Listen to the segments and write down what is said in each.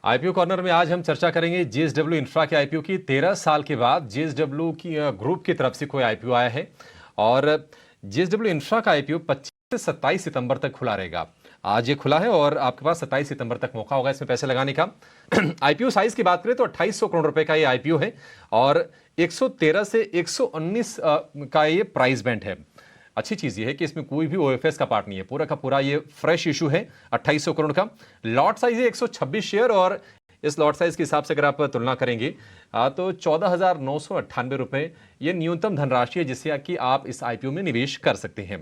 IPO corner में आज हम चर्चा करेंगे जेएसडब्ल्यू इंफ्रा के आईपीओ की। 13 साल के बाद जेएसडब्ल्यू की ग्रुप की तरफ से कोई आईपीओ आया है और जेएसडब्ल्यू इंफ्रा का आईपीओ 25 से 27 सितंबर तक खुला रहेगा। आज ये खुला है और आपके पास 27 सितंबर तक मौका होगा इसमें पैसे लगाने का। आईपीओ साइज की बात करें तो 2800 करोड़ रुपए का ये आईपीओ है और 113 से 119 का ये प्राइस बैंड है। अच्छी चीज ये है कि इसमें कोई भी ओएफएस का पार्ट नहीं है, पूरा का पूरा ये फ्रेश इशू है। 2800 करोड़ का लॉट साइज है, 126 शेयर और इस लॉट साइज के हिसाब से अगर आप तुलना करेंगे तो 14,998 रुपए ये न्यूनतम धनराशि है जिससे कि आप इस आईपीओ में निवेश कर सकते हैं।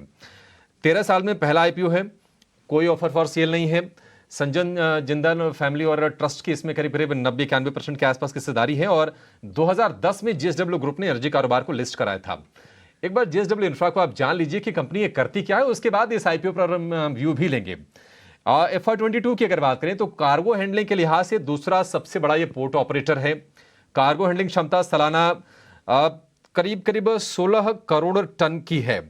13 साल में पहला आईपीओ है, कोई ऑफर फॉर सेल नहीं है। संजन जिंदल फैमिली और ट्रस्ट की इसमें करीब करीब 90-91% के आसपास की हिस्सेदारी है और 2010 में जेएसडब्ल्यू ग्रुप ने एनर्जी कारोबार को लिस्ट कराया था। एक बार जेएसडब्ल्यू इंफ्रा को आप जान लीजिए कि कंपनी ये करती क्या है, उसके बाद इस आईपीओ पर हम व्यू भी लेंगे। FY22 की अगर बात करें तो कार्गो हैंडलिंग के लिहाज से दूसरा सबसे बड़ा ये पोर्ट ऑपरेटर है। कार्गो हैंडलिंग क्षमता सालाना करीब करीब 16 करोड़ टन की है।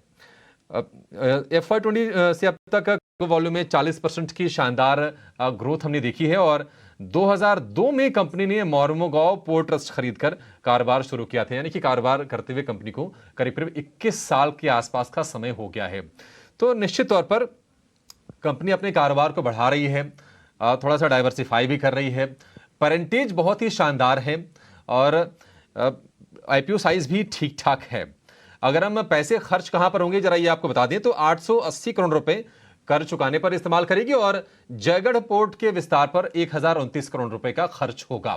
FY20 से अब तक वॉल्यूम में 40% की शानदार ग्रोथ हमने देखी है और 2002 में कंपनी ने मोर्मुगांव पोर्ट ट्रस्ट खरीदकर कारोबार शुरू किया था, यानी कि कारोबार करते हुए कंपनी को करीब करीब 21 साल के आसपास का समय हो गया है। तो निश्चित तौर पर कंपनी अपने कारोबार को बढ़ा रही है, थोड़ा सा डाइवर्सिफाई भी कर रही है। परसेंटेज बहुत ही शानदार है और आईपीओ साइज भी ठीक ठाक है। अगर हम पैसे खर्च कहां पर होंगे जरा ये आपको बता दें तो 880 करोड़ रुपए कर चुकाने पर इस्तेमाल करेगी और जयगढ़ पोर्ट के विस्तार पर 1029 करोड़ रुपए का खर्च होगा।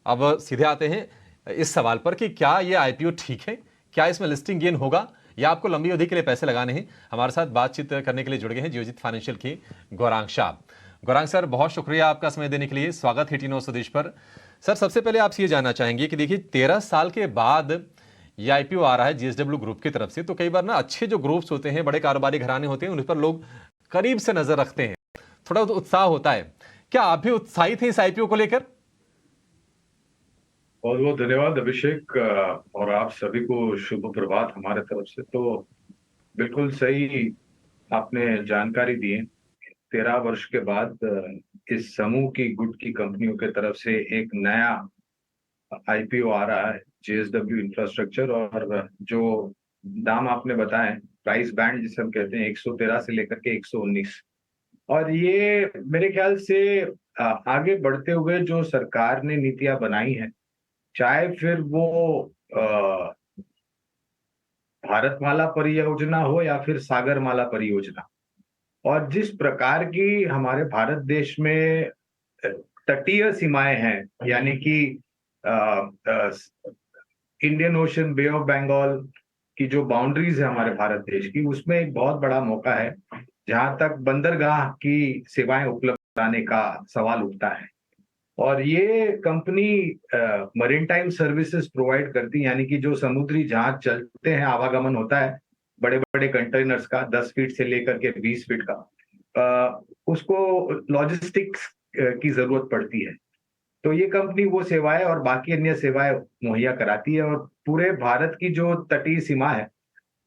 अब सीधे आते हैं इस सवाल पर कि क्या यह आईपीओ ठीक है, क्या इसमें लिस्टिंग गेन होगा या आपको लंबी अवधि के लिए पैसे लगाने हैं। हमारे साथ बातचीत करने के लिए जुड़ गए हैं जियोजीत फाइनेंशियल के गौरांग शाह। गौरांग सर, बहुत शुक्रिया आपका समय देने के लिए, स्वागत है टी9 स्वदेश पर। सर, सबसे पहले आपसे ये जानना चाहेंगे कि देखिए 13 साल के बाद ये आईपीओ आ रहा है जेएसडब्ल्यू ग्रुप की तरफ से, तो कई बार ना अच्छे जो ग्रुप्स होते हैं, बड़े कारोबारी घराने होते हैं, उन पर लोग करीब से नजर रखते हैं, थोड़ा तो उत्साह होता है। क्या आप भी उत्साहित हैं इस आईपीओ को लेकर? बहुत बहुत धन्यवाद अभिषेक, और आप सभी को शुभ प्रभात हमारे तरफ से। तो बिल्कुल सही आपने जानकारी दी है। 13 वर्ष के बाद इस समूह की गुट की कंपनियों के तरफ से एक नया आईपीओ आ रहा है, जेएसडब्ल्यू इंफ्रास्ट्रक्चर। और जो दाम आपने बताए, प्राइस बैंड जिसे हम कहते हैं, 113 से लेकर के 119। और ये मेरे ख्याल से आगे बढ़ते हुए जो सरकार ने नीतियां बनाई हैं, चाहे फिर वो भारतमाला परियोजना हो या फिर सागरमाला परियोजना, और जिस प्रकार की हमारे भारत देश में तटीय सीमाएं हैं, यानी कि Indian Ocean, Bay of Bengal की जो बाउंड्रीज है हमारे भारत देश की, उसमें एक बहुत बड़ा मौका है जहां तक बंदरगाह की सेवाएं उपलब्ध कराने का सवाल उठता है। और ये company marine time services provide करती है, यानी कि जो समुद्री जहाज चलते हैं, आवागमन होता है बड़े बड़े कंटेनर्स का, 10 फीट से लेकर के 20 फीट का, उसको लॉजिस्टिक्स की जरूरत पड़ती है। तो ये कंपनी वो सेवाएं और बाकी अन्य सेवाएं मुहैया कराती है। और पूरे भारत की जो तटीय सीमा है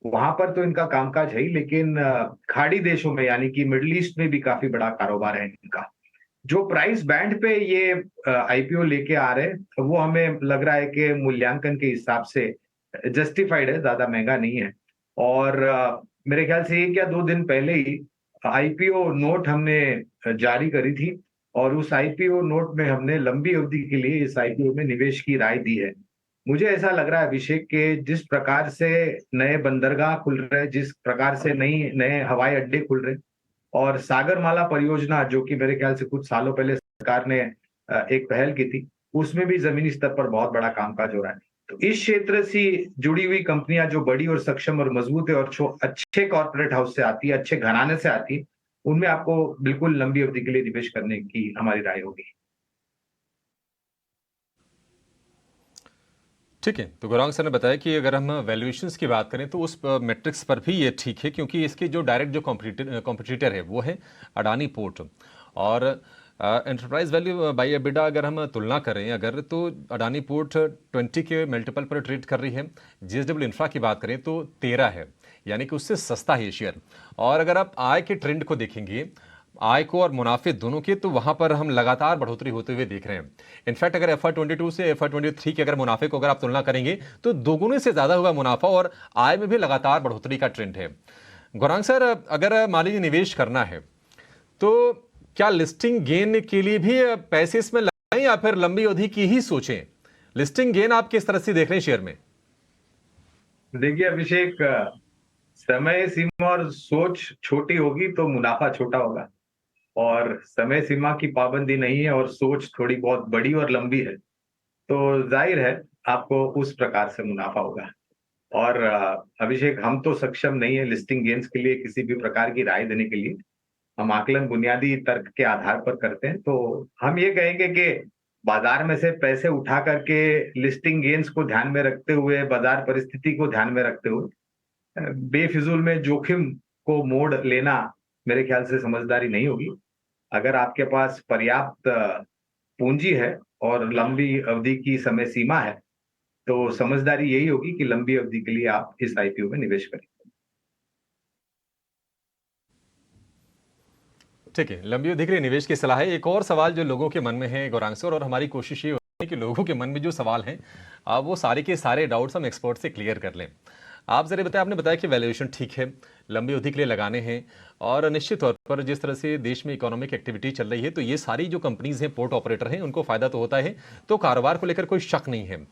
वहां पर तो इनका कामकाज है ही, लेकिन खाड़ी देशों में, यानी कि मिडिल ईस्ट में भी काफी बड़ा कारोबार है इनका। जो प्राइस बैंड पे ये आईपीओ लेके आ रहे हैं, वो हमें लग रहा है कि मूल्यांकन के हिसाब से जस्टिफाइड है, ज्यादा महंगा नहीं है। और मेरे ख्याल से 1 या 2 दिन पहले ही आईपीओ नोट हमने जारी करी थी और उस आईपीओ नोट में हमने लंबी अवधि के लिए इस आईपीओ में निवेश की राय दी है। मुझे ऐसा लग रहा है अभिषेक के जिस प्रकार से नए बंदरगाह खुल रहे हैं, जिस प्रकार से नए हवाई अड्डे खुल रहे हैं, और सागरमाला परियोजना जो कि मेरे ख्याल से कुछ सालों पहले सरकार ने एक पहल की थी, उसमें भी जमीनी स्तर पर बहुत बड़ा कामकाज हो रहा है। तो इस क्षेत्र से जुड़ी हुई कंपनियां जो बड़ी और सक्षम और मजबूत है और अच्छे कॉर्पोरेट हाउस से आती है, अच्छे घराने से आती है, उनमें आपको बिल्कुल लंबी अवधि के लिए निवेश करने की हमारी राय होगी। ठीक है, तो गौरांग सर ने बताया कि अगर हम वैल्यूएशंस की बात करें तो उस मैट्रिक्स पर भी ये ठीक है, क्योंकि इसके जो डायरेक्ट जो कॉम्पिटिटर है वो है अडानी पोर्ट। और एंटरप्राइज वैल्यू बाय एबिडा अगर हम तुलना करें अगर, तो अडानी पोर्ट 20 के मल्टीपल पर ट्रेड कर रही है। जेएसडब्ल्यू इंफ्रा की बात करें तो 13 है, यानी कि उससे सस्ता है शेयर। और अगर आप आय के ट्रेंड को देखेंगे, आय को और मुनाफे दोनों के, तो वहां पर हम लगातार बढ़ोतरी होते हुए देख रहे हैं। इनफैक्ट अगर FY22 से FY23 के अगर मुनाफे को अगर आप तुलना करेंगे तो दोगुने से ज्यादा हुआ मुनाफा, और आय में भी लगातार बढ़ोतरी का ट्रेंड है। गौरांग सर, अगर मान लीजिए निवेश करना है तो क्या लिस्टिंग गेन के लिए भी पैसे इसमें लगाएं या फिर लंबी अवधि की ही सोचें? लिस्टिंग गेन आप किस तरह से देख रहे हैं शेयर में? देखिए अभिषेक, समय सीमा और सोच छोटी होगी तो मुनाफा छोटा होगा, और समय सीमा की पाबंदी नहीं है और सोच थोड़ी बहुत बड़ी और लंबी है, तो जाहिर है आपको उस प्रकार से मुनाफा होगा। और अभिषेक, हम तो सक्षम नहीं है लिस्टिंग गेन्स के लिए किसी भी प्रकार की राय देने के लिए। हम आकलन बुनियादी तर्क के आधार पर करते हैं। तो हम ये कहेंगे कि बाजार में से पैसे उठा करके लिस्टिंग गेन्स को ध्यान में रखते हुए, बाजार परिस्थिति को ध्यान में रखते हुए बेफिजूल में जोखिम को मोड़ लेना मेरे ख्याल से समझदारी नहीं होगी। अगर आपके पास पर्याप्त पूंजी है और लंबी अवधि की समय सीमा है, तो समझदारी यही होगी कि लंबी अवधि के लिए आप इस आईपीओ में निवेश करें। ठीक है, लंबी अवधि के लिए निवेश की सलाह है। एक और सवाल जो लोगों के मन में है गौरांग सर, और हमारी कोशिश ये होती है कि लोगों के मन में जो सवाल हैं वो सारे के सारे डाउट्स हम एक्सपर्ट से क्लियर कर लें। आप जरा बताएं, आपने बताया कि वैल्यूएशन ठीक है, लंबी अवधि के लिए लगाने हैं, और निश्चित तौर पर जिस तरह से देश में इकोनॉमिक एक्टिविटी चल रही है तो ये सारी जो कंपनीज हैं, पोर्ट ऑपरेटर हैं, उनको फायदा तो होता है, तो कारोबार को लेकर कोई शक नहीं है।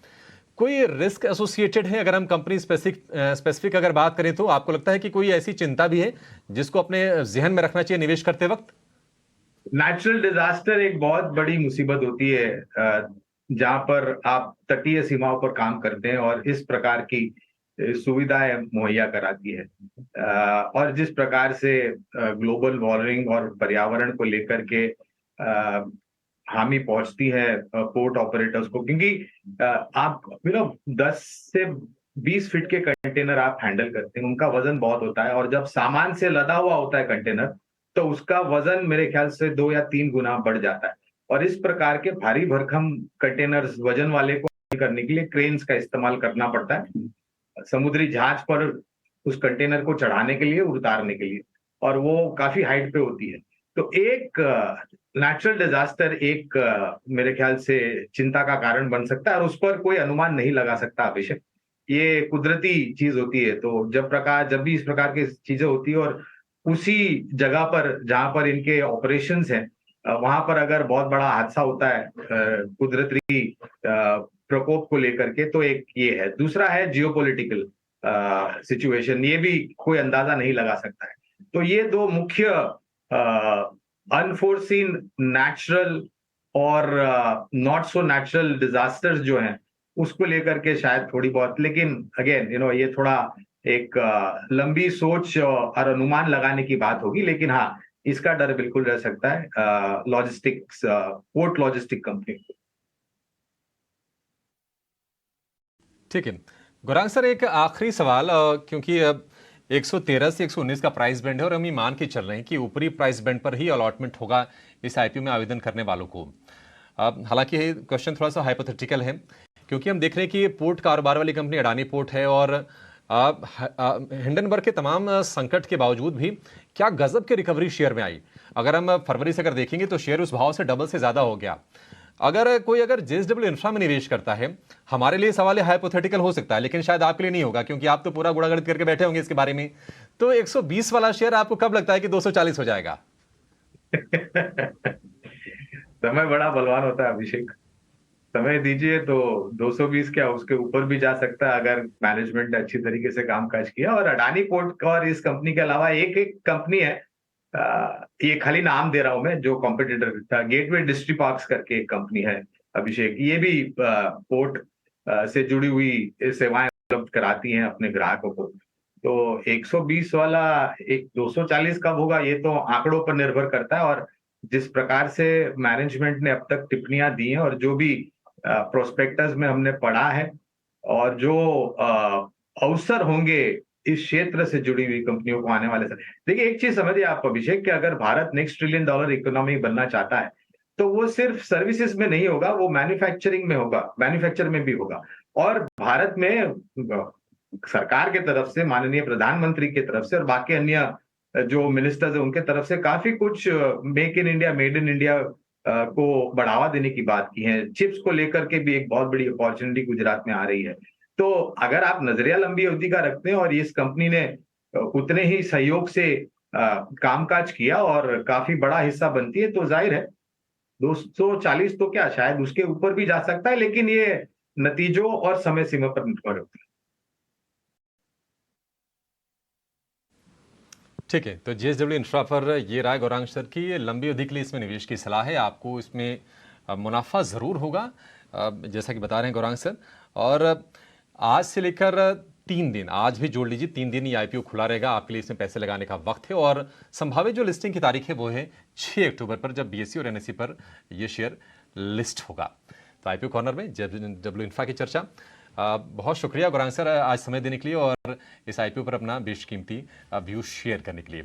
कोई रिस्क एसोसिएटेड है? अगर हम कंपनी स्पेसिफिक अगर बात करें तो आपको लगता है कि कोई ऐसी चिंता भी है जिसको अपने जहन में रखना चाहिए निवेश करते वक्त? नेचुरल डिजास्टर एक बहुत बड़ी मुसीबत होती है जहां पर आप तटीय सीमाओं पर काम करते हैं और इस प्रकार की सुविधाएं मुहैया कराती है। और जिस प्रकार से ग्लोबल वार्मिंग और पर्यावरण को लेकर के हामी पहुंचती है पोर्ट ऑपरेटर्स को, क्योंकि आप 10 से 20 फीट के कंटेनर आप हैंडल करते हैं, उनका वजन बहुत होता है, और जब सामान से लदा हुआ होता है कंटेनर तो उसका वजन मेरे ख्याल से 2 या 3 गुना बढ़ जाता है। और इस प्रकार के भारी भरकम कंटेनर्स वजन वाले को करने के लिए क्रेन्स का इस्तेमाल करना पड़ता है, समुद्री जहाज पर उस कंटेनर को चढ़ाने के लिए, उतारने के लिए, और वो काफी हाइट पे होती है। तो एक नेचुरल डिजास्टर एक मेरे ख्याल से चिंता का कारण बन सकता है, और उस पर कोई अनुमान नहीं लगा सकता अभिषेक। ये कुदरती चीज होती है, तो जब भी इस प्रकार की चीजें होती है और उसी जगह पर जहां पर इनके ऑपरेशंस हैं, वहां पर अगर बहुत बड़ा हादसा होता है कुदरती प्रकोप को लेकर के, तो एक ये है। दूसरा है जियोपॉलिटिकल सिचुएशन, ये भी कोई अंदाजा नहीं लगा सकता है। तो ये दो मुख्य अनफोर्सीन नेचुरल और नॉट सो नेचुरल डिजास्टर्स जो हैं, उसको लेकर के शायद थोड़ी बहुत, लेकिन अगेन ये थोड़ा एक लंबी सोच और अनुमान लगाने की बात होगी। लेकिन हाँ, इसका डर बिल्कुल रह सकता है लॉजिस्टिक्स, पोर्ट लॉजिस्टिक कंपनी। ठीक है गौरांग सर, एक आखिरी सवाल, क्योंकि अब 113 से 119 का प्राइस बैंड है और हम ये मान के चल रहे हैं कि ऊपरी प्राइस बैंड पर ही अलॉटमेंट होगा इस आईपीओ में आवेदन करने वालों को। हालांकि ये क्वेश्चन थोड़ा सा हाइपोथेटिकल है, क्योंकि हम देख रहे हैं कि पोर्ट कारोबार वाली कंपनी अडानी पोर्ट है, और हिंडनबर्ग के तमाम संकट के बावजूद भी क्या गजब की रिकवरी शेयर में आई। अगर हम फरवरी से अगर देखेंगे तो शेयर उस भाव से डबल से ज्यादा हो गया। अगर कोई जेएसडब्ल्यू इंफ्रा में निवेश करता है, हमारे लिए सवाल हाइपोथेटिकल हो सकता है, लेकिन शायद आपके लिए नहीं होगा, क्योंकि आप तो पूरा गुणागणित करके बैठे होंगे इसके बारे में। तो 120 वाला शेयर आपको कब लगता है कि 240 हो जाएगा? समय बड़ा बलवान होता है अभिषेक, समय दीजिए तो 220 क्या उसके ऊपर भी जा सकता है, अगर मैनेजमेंट ने अच्छी तरीके से कामकाज किया। और अडानी पोर्ट और इस कंपनी के अलावा एक कंपनी है, ये खाली नाम दे रहा हूं मैं, जो कॉम्पिटिटर था, गेटवे डिस्ट्रीपार्क्स करके एक कंपनी है अभिषेक। ये भी पोर्ट से जुड़ी हुई सेवाएं उपलब्ध कराती हैं अपने ग्राहकों को। तो 120 वाला 240 कब होगा, ये तो आंकड़ों पर निर्भर करता है, और जिस प्रकार से मैनेजमेंट ने अब तक टिप्पणियां दी हैं और जो भी प्रोस्पेक्टस में हमने पढ़ा है, और जो अवसर होंगे इस क्षेत्र से जुड़ी हुई कंपनियों को आने वाले समय। देखिए एक चीज समझिए आप अभिषेक, कि अगर Bharat next trillion dollar economy बनना चाहता है तो वो सिर्फ सर्विसेज में नहीं होगा, वो मैन्युफैक्चरिंग में होगा, मैन्युफैक्चर में भी होगा। और भारत में सरकार की तरफ से, माननीय प्रधानमंत्री की तरफ से और बाकी अन्य जो मिनिस्टर्स है उनके तरफ से काफी कुछ make in India, made in India को बढ़ावा देने की बात की है। चिप्स को लेकर के भी एक बहुत बड़ी अपॉर्चुनिटी गुजरात में आ रही है। तो अगर आप नजरिया लंबी अवधि का रखते हैं और इस कंपनी ने उतने ही सहयोग से कामकाज किया और काफी बड़ा हिस्सा बनती है, तो जाहिर है 240 तो क्या, शायद उसके ऊपर भी जा सकता है, लेकिन ये नतीजों और समय सीमा पर निर्भर होता है। ठीक है, तो जेएसडब्ल्यू इंफ्रा पर ये राय गौरांग सर की लंबी अवधि के लिए इसमें निवेश की सलाह है। आपको इसमें मुनाफा ज़रूर होगा, जैसा कि बता रहे हैं गौरांग सर। और आज से लेकर 3 दिन, आज भी जोड़ लीजिए, 3 दिन ये आईपीओ खुला रहेगा, आपके लिए इसमें पैसे लगाने का वक्त है। और संभावित जो लिस्टिंग की तारीख है वो है 6 अक्टूबर पर, जब बीएसई और एनएसई पर ये शेयर लिस्ट होगा। तो आईपीओ कॉर्नर में जेएसडब्ल्यू इंफ्रा की चर्चा। बहुत शुक्रिया गौरांग सर आज समय देने के लिए और इस आईपीओ पर अपना बेशकीमती व्यूज शेयर करने के लिए।